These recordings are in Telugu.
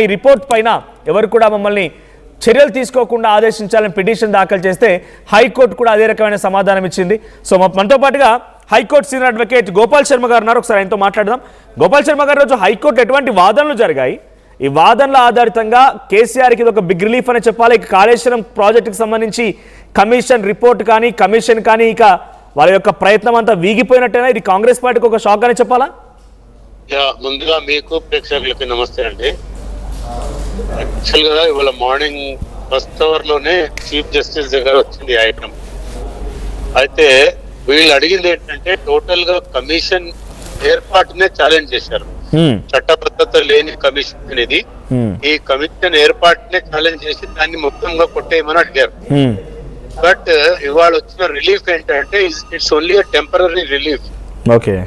ఈ రిపోర్ట్ పైన ఎవరు కూడా మమ్మల్ని చర్యలు తీసుకోకుండా ఆదేశించాలని పిటిషన్ దాఖలు చేస్తే హైకోర్టు కూడా అదే రకమైన సమాధానం ఇచ్చింది. సో మనతో పాటుగా high court senior advocate Gopal Sharma గారు ఉన్నారు. ఒకసారి ఆయనతో మాట్లాడదాం. గోపాల్ శర్మ గారు, రోజు హైకోర్టు ఎటువంటి వాదనలు జరిగాయి? ఈ వాదనల ఆధారితంగా కేసీఆర్కి ఇది ఒక బిగ్ రిలీఫ్ అని చెప్పాలి. ఇక కాళేశ్వరం ప్రాజెక్టుకి సంబంధించి కమిషన్ రిపోర్ట్ కానీ కమిషన్ కానీ ఇక వాళ్ళ యొక్క ప్రయత్నం అంతా వీగిపోయినట్టేనా? ఇది కాంగ్రెస్ పార్టీకి ఒక షాక్ అని చెప్పాలా? ముందుగా మీకు ప్రేక్షకులకి నమస్తే అండి. యాక్చువల్ గా ఇవాళ మార్నింగ్ ఫస్ట్ అవర్ లోనే చీఫ్ జస్టిస్ దగ్గర వచ్చింది ఐటమ్. అయితే వీళ్ళు అడిగింది ఏంటంటే టోటల్ గా కమిషన్ ఏర్పాటునే ఛాలెంజ్ చేశారు. చట్టబద్ధత లేని కమిషన్ అనేది ఈ కమిషన్ ఏర్పాటునే ఛాలెంజ్ చేసి దాన్ని మొత్తంగా కొట్టేయమని అడిగారు. బట్ ఇవాళ వచ్చిన రిలీఫ్ ఏంటంటే ఇట్స్ ఓన్లీ టెంపరరీ రిలీఫ్.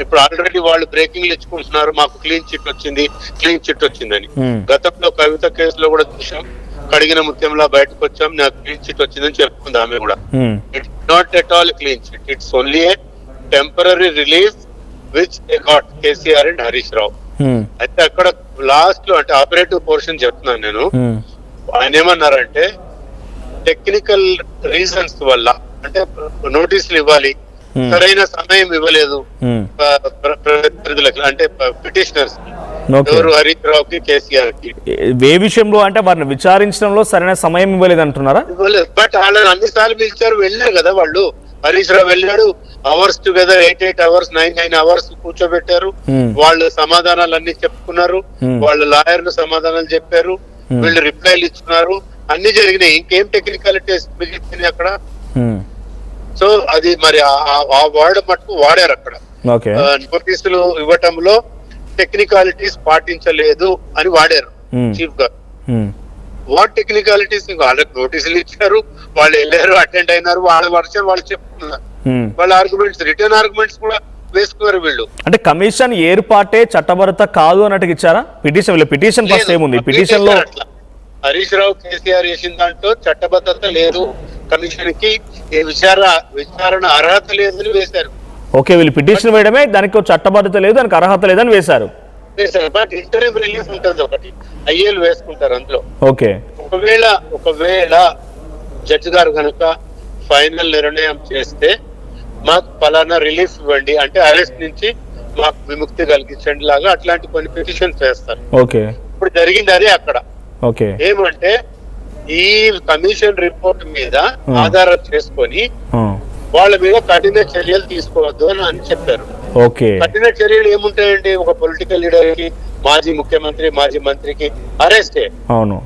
ఇప్పుడు ఆల్రెడీ వాళ్ళు బ్రేకింగ్ ఇచ్చుకుంటున్నారు, మాకు క్లీన్ చిట్ వచ్చిందని. గతంలో కవిత కేసులో కూడా చూసాం, కడిగిన ముత్యంలా బయటకు వచ్చాం, నాకు క్లీన్ చిట్ వచ్చిందని చెప్పుకుంది ఆమె కూడా. It's not at all clean chit, it's only a temporary relief which they got KCR and Harish Rao. అయితే అక్కడ లాస్ట్ లో అంటే ఆపరేటివ్ పోర్షన్ చెప్తున్నాను నేను. ఆయన ఏమన్నారంటే టెక్నికల్ రీజన్స్ వల్ల అంటే నోటీసులు ఇవ్వాలి, సరైన సమయం ఇవ్వలేదు ప్రతినిధులకు అంటే పిటిషనర్స్ ఎవరు హరీష్ రావుకి కేసీఆర్ కి. ఏ విషయంలో అంటే వారిని విచారించడంలో సరైన సమయం ఇవ్వలేదు అంటున్నారా? ఇవ్వలేదు. బట్ వాళ్ళని అన్నిసార్లు పిలిచారు, వెళ్ళారు కదా వాళ్ళు. హరీష్ రావు వెళ్ళాడు, అవర్స్ టుగెదర్ 8 hours 9 hours కూర్చోబెట్టారు. వాళ్ళు సమాధానాలు అన్ని చెప్పుకున్నారు, వాళ్ళ లాయర్లు సమాధానాలు చెప్పారు, వీళ్ళు రిప్లైలు ఇచ్చుకున్నారు, అన్ని జరిగినాయి. ఇంకేం టెక్నికాలిటీస్ మిగిలిపోయినాయి అక్కడ. సో అది మరి ఆ వర్డ్ మటుకు వాడారు అక్కడ. నోటీసులు ఇవ్వటంలో టెక్నికాలిటీస్ పాటించలేదు అని వాడారు చీఫ్ గారు. What technicalities? వాళ్ళకి నోటీసులు ఇచ్చారు, వాళ్ళు వెళ్ళారు, అటెండ్ అయినారు, వాళ్ళ వర్షన్ వాళ్ళు చెప్తున్నారు, వాళ్ళ ఆర్గ్యుమెంట్స్ రిటర్న్ ఆర్గ్యుమెంట్స్ కూడా వేసుకున్నారు వీళ్ళు. అంటే కమిషన్ ఏర్పాటే చట్టబద్ధత కాదు అన్నట్టు ఇచ్చారా పిటిషన్? ఫస్ట్ ఏముంది పిటిషన్ లో? హరీష్ రావు కేసీఆర్ చేసిన దాంట్లో చట్టబద్ధత లేదు, కమిషన్ కి విచారణ అర్హత లేదని వేశారు. ఓకే, వీళ్ళు పిటిషన్ వేయడమే దానికి చట్టబద్ధత లేదు, దానికి అర్హత లేదని వేశారు. బట్ ఇంటర్వ్యూ రిలీఫ్ ఉంటుంది ఒకటి, ఐఏలు వేసుకుంటారు అందులో. ఓకే, ఒకవేళ జడ్జి గారు కనుక ఫైనల్ నిర్ణయం చేస్తే మాకు ఫలానా రిలీఫ్ ఇవ్వండి అంటే అరెస్ట్ నుంచి మాకు విముక్తి కలిగించండి లాగా అట్లాంటి కొన్ని పిటిషన్స్ వేస్తారు. ఓకే, ఇప్పుడు జరిగింది అదే అక్కడ. ఓకే, ఏమంటే ఈ కమిషన్ రిపోర్ట్ మీద ఆధారం చేసుకొని వాళ్ళ మీద కఠిన చర్యలు తీసుకోవద్దు అని చెప్పారు. ఓకే, కఠిన చర్యలు ఏముంటాయండి? ఒక పొలిటికల్ లీడర్ కి, మాజీ ముఖ్యమంత్రి, మాజీ మంత్రికి అరెస్టే. అవును,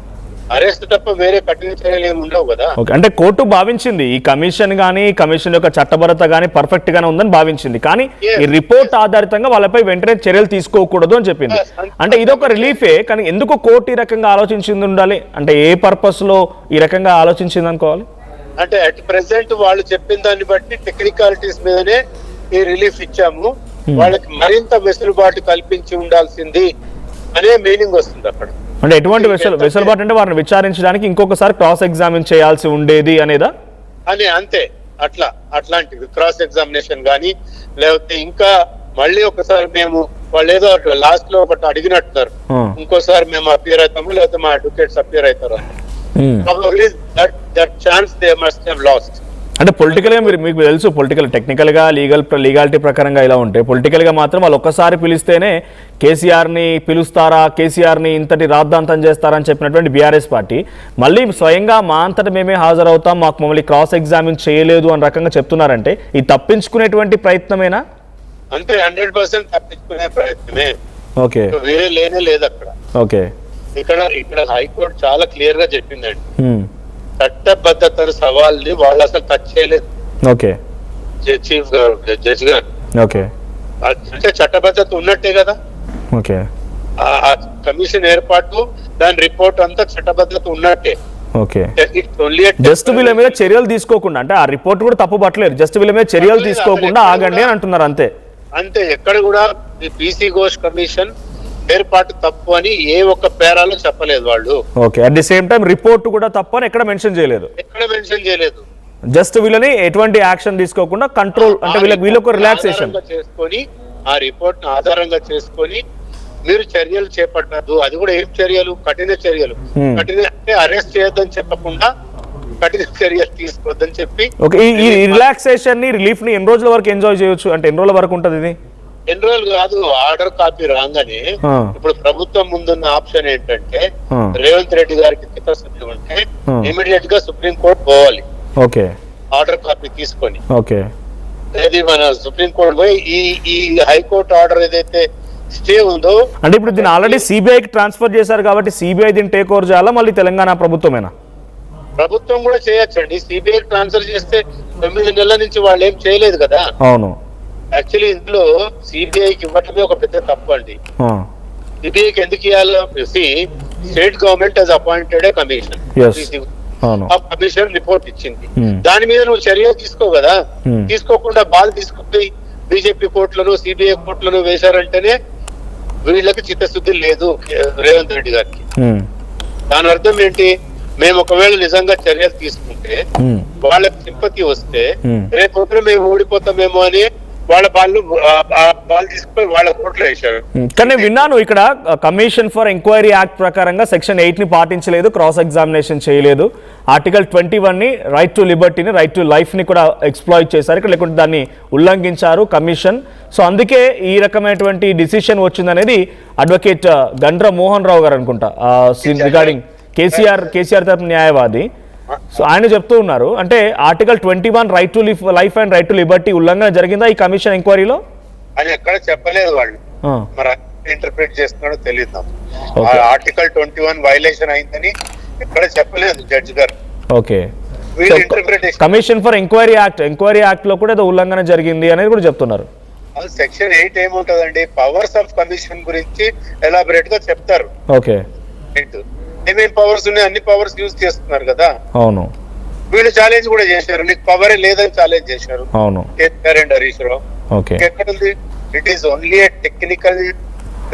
అరెస్ట్ తప్ప వేరే కఠిన చర్యలు ఏమి ఉండవు కదా. అంటే కోర్టు భావించింది ఈ కమిషన్ గానీ కమిషన్ యొక్క చట్టబద్ధత గానీ పర్ఫెక్ట్ గానే ఉందని భావించింది, కానీ ఈ రిపోర్ట్ ఆధారితంగా వాళ్ళపై వెంటనే చర్యలు తీసుకోకూడదు అని చెప్పింది. అంటే ఇదొక రిలీఫే, కానీ ఎందుకు కోర్టు ఈ రకంగా ఆలోచించింది ఉండాలి? అంటే ఏ పర్పస్ లో ఈ రకంగా ఆలోచించింది అనుకోవాలి? అంటే అట్ ప్రెసెంట్ వాళ్ళు చెప్పిన దాన్ని బట్టి టెక్నికాలిటీస్ మీదనే ఈ రిలీఫ్ ఇచ్చాము, వాళ్ళకి మరింత వెసులుబాటు కల్పించి ఉండాల్సింది అనే మీనింగ్ వస్తుంది అక్కడ. అంటే ఎటువంటి వెసులుబాటు అంటే వారిని విచారించడానికి ఇంకొకసారి క్రాస్ ఎగ్జామిన్ చేయాల్సి ఉండేది అనేదా? అంతే, అట్లాంటివి క్రాస్ ఎగ్జామినేషన్ గానీ లేకపోతే ఇంకా మళ్ళీ ఒకసారి మేము వాళ్ళు ఏదో లాస్ట్ లో ఒకటి అడిగినట్టున్నారు, ఇంకోసారి మేము అపియర్ అవుతాము లేకపోతే మా అడ్వకేట్స్ అపియర్ అవుతారు. that chance they must have lost. అంటే పొలిటికల్ గా మీకు తెలుసు, పొలిటికల్ టెక్నికల్ గా లీగాలిటీ ప్రకారంగా ఇలా ఉంటాయి. పొలిటికల్ గా మాత్రం వాళ్ళు ఒక్కసారి పిలిస్తేనే కేసీఆర్ ని పిలుస్తారా, కేసీఆర్ ని ఇంతటి రాద్ధాంతం చేస్తారా అని చెప్పినటువంటి బీఆర్ఎస్ పార్టీ మళ్ళీ స్వయంగా మా అంతటా మేమే హాజరవుతాం, మాకు మమ్మల్ని క్రాస్ ఎగ్జామిన్ చేయలేదు అని రకంగా చెప్తున్నారంటే ఇది తప్పించుకునేటువంటి ప్రయత్నమేనా? అంతే, 100% తప్పించుకునే ప్రయత్నమే. ఓకే, వేరే లేనే లేదు అక్కడ. ఓకే, ఇక్కడ హైకోర్టు చాలా క్లియర్ గా చెప్పిందండి, చట్టబద్ధత సవాల్ని వాళ్ళు అసలు టచ్ చేయలేదు. ఓకే, చీఫ్ గారు, జడ్జి గారు. ఓకే, అంటే చట్టబద్ధత ఉన్నట్టే కదా. ఓకే, కమిషన్ ఏర్పాటు దాని రిపోర్ట్ అంతా చట్టబద్ధత ఉన్నట్టే. ఓకే, జస్ట్ వీళ్ళ మీద చర్యలు తీసుకోకుండా, అంటే ఆ రిపోర్ట్ కూడా తప్పు పట్టలేదు, జస్ట్ వీళ్ళ మీద చర్యలు తీసుకోకుండా ఆగండి అని అంటున్నారు. అంతే, ఎక్కడ కూడా పీసీ ఘోష్ కమిషన్ ఏర్పాటు తప్పు అని ఏ ఒక్క పేరాలో చెప్పలేదు వాళ్ళు. Okay, at the same time report కూడా తప్పు అని ఎక్కడ మెన్షన్ చేయలేదు. జస్ట్ వీళ్ళని ఎటువంటి యాక్షన్ తీసుకోకుండా కంట్రోల్, అంటే వీళ్ళకి రిలాక్సేషన్ చేసుకొని ఆ రిపోర్ట్ ఆధారంగా చేసుకొని మీరు చర్యలు చేపట్టద్దు. అది కూడా ఏం చర్యలు? కఠిన చర్యలు. కఠిన అంటే అరెస్ట్ చేయొద్దని చెప్పకుండా కఠిన చర్యలు తీసుకోవద్దని చెప్పి. ఓకే, ఈ రిలాక్సేషన్ ని, రిలీఫ్ ని ఎన్ని రోజుల వరకు ఎంజాయ్ చేయొచ్చు? అంటే ఎన్ని రోజుల వరకు ఉంటది ఇది? ఎన్ని రోజులు కాదు, ఆర్డర్ కాపీ రాగానే ఇప్పుడు ప్రభుత్వం ముందున్న ఆప్షన్ ఏంటంటే రేవంత్ రెడ్డి గారికి చిత్తశుద్ధి ఉంటే ఇమీడియట్ గా సుప్రీం కోర్టు పోవాలి. ఓకే, ఆర్డర్ కాపీ తీసుకొని. ఓకే, అది మన సుప్రీం కోర్టు పోయి ఈ హైకోర్టు ఆర్డర్ ఏదైతే స్టే ఉందో, అంటే ఇప్పుడు దీన్ని ఆల్రెడీ సిబిఐకి ట్రాన్స్ఫర్ చేశారు కాబట్టి సిబిఐ దీన్ని టేక్ ఓవర్ చేయాలా, మళ్ళీ తెలంగాణ ప్రభుత్వమేనా? ప్రభుత్వం కూడా చేయొచ్చండి. సిబిఐ ట్రాన్స్ఫర్ చేస్తే 9 నెలల నుంచి వాళ్ళు ఏం చేయలేదు కదా. అవును, యాక్చువల్లీ ఇందులో సిబిఐకి ఇవ్వటమే ఒక పెద్ద తప్పు అండి. సిబిఐకి ఎందుకు ఇవ్వాలో state government has appointed A commission. ఆ కమిషన్ రిపోర్ట్ ఇచ్చింది. దాని మీద నువ్వు చర్య తీసుకో కదా. తీసుకోకుండా బాధ తీసుకుపోయి బీజేపీ కోర్టులను సిబిఐ కోర్టులను వేశారంటేనే వీళ్ళకి చిత్తశుద్ధి లేదు రేవంత్ రెడ్డి గారికి. దాని అర్థం ఏంటి? మేము ఒకవేళ నిజంగా చర్యలు తీసుకుంటే వాళ్ళకి సింపతి వస్తే రేపు మేము ఓడిపోతామేమో అని వాళ్ళ బాల్ తీసుకుపోయి వాళ్ళ కోర్టులో వేశారు. కానీ విన్నాను ఇక్కడ కమిషన్ ఫర్ ఎంక్వైరీ యాక్ట్ ప్రకారంగా సెక్షన్ 8 ని పాటించలేదు, క్రాస్ ఎగ్జామినేషన్ చేయలేదు, ఆర్టికల్ 21 ని రైట్ టు లిబర్టీని, రైట్ టు లైఫ్ ని కూడా ఎక్స్ప్లాయిట్ చేశారు ఇక్కడ, లేకుంటే దాన్ని ఉల్లంఘించారు కమిషన్. సో అందుకే ఈ రకమైనటువంటి డిసిషన్ వచ్చిందనేది అడ్వకేట్ గండ్ర మోహన్ రావు గారు అనుకుంటా, రిగార్డింగ్ కేసీఆర్ తరపు న్యాయవాది. సో ఆయన చెప్తూ ఉన్నారు, అంటే article 21 right to life and right to Liberty ఉల్లంఘన జరిగిందా ఈ కమిషన్ ఎంక్వైరీలో? అని ఎక్కడ చెప్పలేదు వాళ్ళు. మరి ఇంటర్ప్రిట్ చేస్తున్నాడో తెలియదు. ఆర్టికల్ 21 వైలేషన్ అయిందని ఎక్కడ చెప్పలేదు జడ్జి గారు. Okay, commission for enquiry act లో కూడా ఏదో ఉల్లంఘన జరిగింది అనేది కూడా చెప్తున్నారు. సెక్షన్ 8 ఏముంటదండి, పవర్స్ ఆఫ్ కమిషన్ గురించి ఎలాబరేట్ గా చెప్తారు. ఓకే, ఏమేం పవర్స్ ఉన్నాయి, అన్ని పవర్స్ యూజ్ చేస్తున్నారు కదా. అవును, వీళ్ళు ఛాలెంజ్ కూడా చేశారు, నీకు పవరే లేదని ఛాలెంజ్ చేశారు. అవును, KCR and Harish Rao. Okay, ఎక్కడుంది? It is only a technical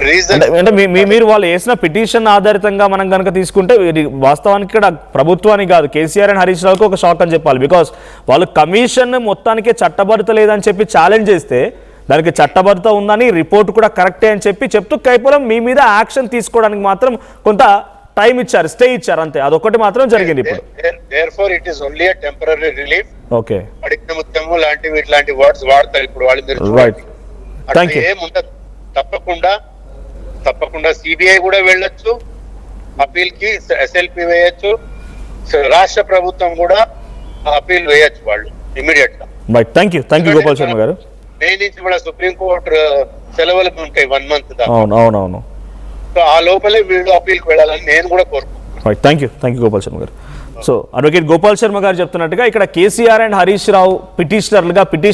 reason. అంటే మీరు వాళ్ళు వేసిన పిటిషన్ ఆధారితంగా మనం కనుక తీసుకుంటే వాస్తవానికి ఇక్కడ ప్రభుత్వానికి కాదు, కేసీఆర్ అండ్ హరీష్ రావుకి ఒక షాక్ అని చెప్పాలి. బికాస్ వాళ్ళు కమిషన్ మొత్తానికే చట్టబద్ధత లేదని చెప్పి ఛాలెంజ్ చేస్తే దానికి చట్టబద్ధత ఉందని, రిపోర్ట్ కూడా కరెక్టే అని చెప్తూ కేవలం మీ మీద యాక్షన్ తీసుకోవడానికి మాత్రం కొంత టైం ఇచ్చారు, స్టే ఇచ్చారు, అంతే. అదొకటి మాత్రం జరిగింది ఇప్పుడు. Therefore it is only a temporary relief. Okay, అడిగిన ముత్యము లాంటివి ఇట్లాంటి వర్డ్స్ వాడతారు ఇప్పుడు వాళ్ళు. Right, thank you. ఏముండదు, తప్పకుండా సిబిఐ కూడా వెళ్ళొచ్చు, అపీల్ కి ఎస్ఎల్పి వేయొచ్చు, రాష్ట్ర ప్రభుత్వం కూడా అపీల్ వేయొచ్చు వాళ్ళు ఇమీడియట్ గా. రైట్, థాంక్యూ గోపాల్ శర్మ గారు. మే నుంచి కూడా సుప్రీం కోర్టు సెలవులు ఉంటాయి 1 month దాకా. అవును. సో ఆ లోపలే వీళ్ళు అపీల్కి వెళ్ళాలని నేను కూడా కోరుకుంటున్నాను. థ్యాంక్ యూ గోపాల్ శర్మ గారు. సో అడ్వకేట్ గోపాల్ శర్మ గారు చెప్తున్నట్టుగా ఇక్కడ కేసీఆర్ అండ్ హరీష్ రావు పిటిషనర్లుగా పిటిషన్